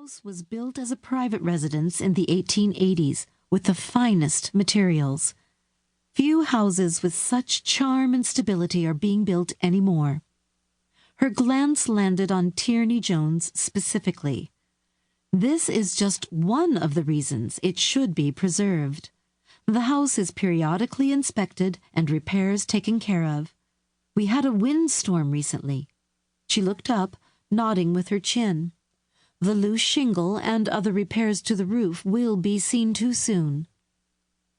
house was built as a private residence in the 1880s with the finest materials. Few houses with such charm and stability are being built anymore. Her glance landed on Tierney Jones specifically. This is just one of the reasons it should be preserved. The house is periodically inspected and repairs taken care of. We had a windstorm recently. She looked up, nodding with her chin. The loose shingle and other repairs to the roof will be seen to soon.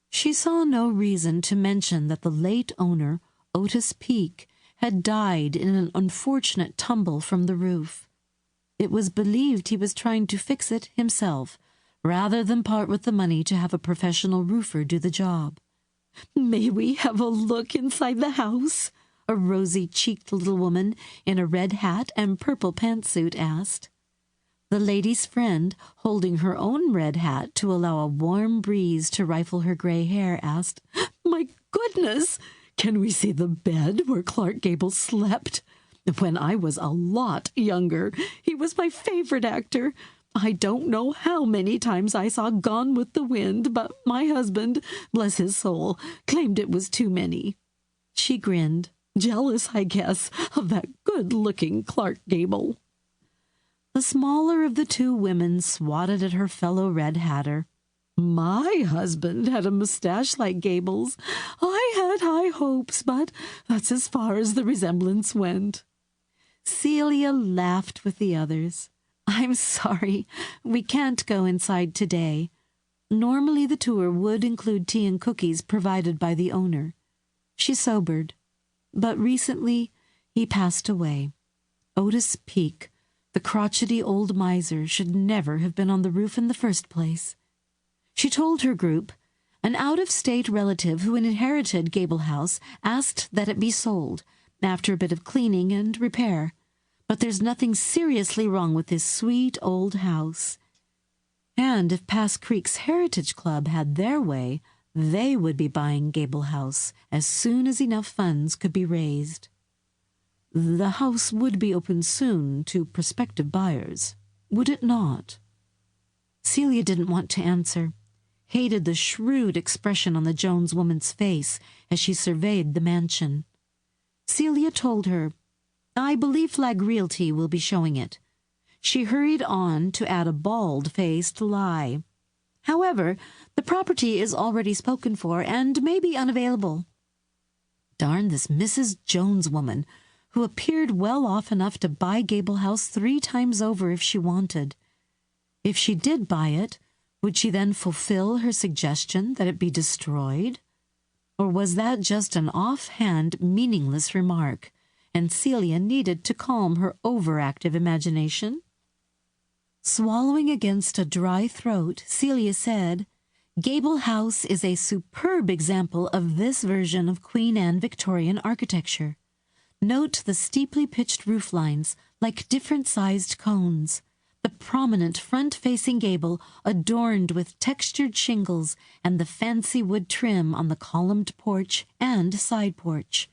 She saw no reason to mention that the late owner, Otis Peake, had died in an unfortunate tumble from the roof. It was believed he was trying to fix it himself, rather than part with the money to have a professional roofer do the job. "May we have a look inside the house?" a rosy-cheeked little woman in a red hat and purple pantsuit asked. The lady's friend, holding her own red hat to allow a warm breeze to rifle her gray hair, asked, "My goodness, can we see the bed where Clark Gable slept? When I was a lot younger, he was my favorite actor. I don't know how many times I saw Gone with the Wind, but my husband, bless his soul, claimed it was too many." She grinned, jealous, I guess, of that good-looking Clark Gable. The smaller of the two women swatted at her fellow red hatter. "My husband had a mustache like Gable's. I had high hopes, but that's as far as the resemblance went." Celia laughed with the others. "I'm sorry, we can't go inside today. Normally the tour would include tea and cookies provided by the owner." She sobered. But recently he passed away. Otis Peake, the crotchety old miser, should never have been on the roof in the first place. She told her group, an out-of-state relative who inherited Gable House asked that it be sold, after a bit of cleaning and repair. But there's nothing seriously wrong with this sweet old house. And if Pass Creek's Heritage Club had their way, they would be buying Gable House as soon as enough funds could be raised. The house would be open soon to prospective buyers, would it not? Celia didn't want to answer, hated the shrewd expression on the Jones woman's face as she surveyed the mansion. Celia told her, "I believe Flag Realty will be showing it." She hurried on to add a bald-faced lie. "However, the property is already spoken for and may be unavailable." Darn this Mrs. Jones woman, who appeared well off enough to buy Gable House 3 times over if she wanted. If she did buy it, would she then fulfill her suggestion that it be destroyed? Or was that just an offhand, meaningless remark, and Celia needed to calm her overactive imagination? Swallowing against a dry throat, Celia said, "Gable House is a superb example of this version of Queen Anne Victorian architecture. Note the steeply pitched roof lines, like different-sized cones, the prominent front-facing gable adorned with textured shingles, and the fancy wood trim on the columned porch and side porch."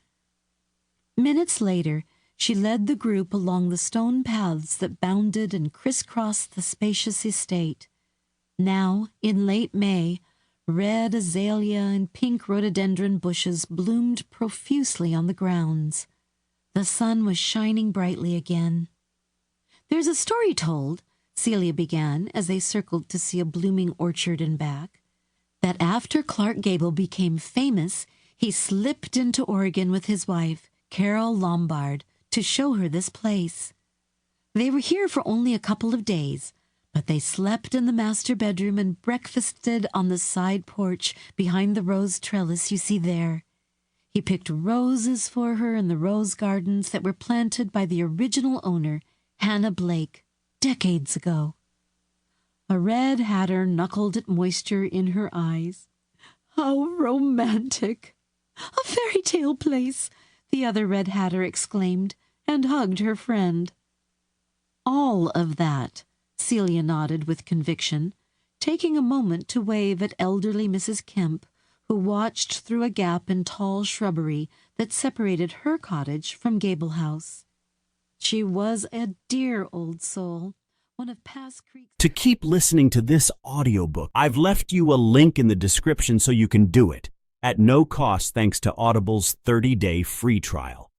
Minutes later, she led the group along the stone paths that bounded and crisscrossed the spacious estate. Now, in late May, red azalea and pink rhododendron bushes bloomed profusely on the grounds. The sun was shining brightly again. "There's a story told," Celia began as they circled to see a blooming orchard and back, "that after Clark Gable became famous, he slipped into Oregon with his wife, Carol Lombard, to show her this place. They were here for only a couple of days, but they slept in the master bedroom and breakfasted on the side porch behind the rose trellis you see there. He picked roses for her in the rose gardens that were planted by the original owner, Hannah Blake, decades ago." A red hatter knuckled at moisture in her eyes. "How romantic! A fairy tale place!" the other red hatter exclaimed, and hugged her friend. "All of that," Celia nodded with conviction, taking a moment to wave at elderly Mrs. Kemp, who watched through a gap in tall shrubbery that separated her cottage from Gable House. She was a dear old soul, one of Pass Creek's... To keep listening to this audiobook, I've left you a link in the description so you can do it, at no cost thanks to Audible's 30-day free trial.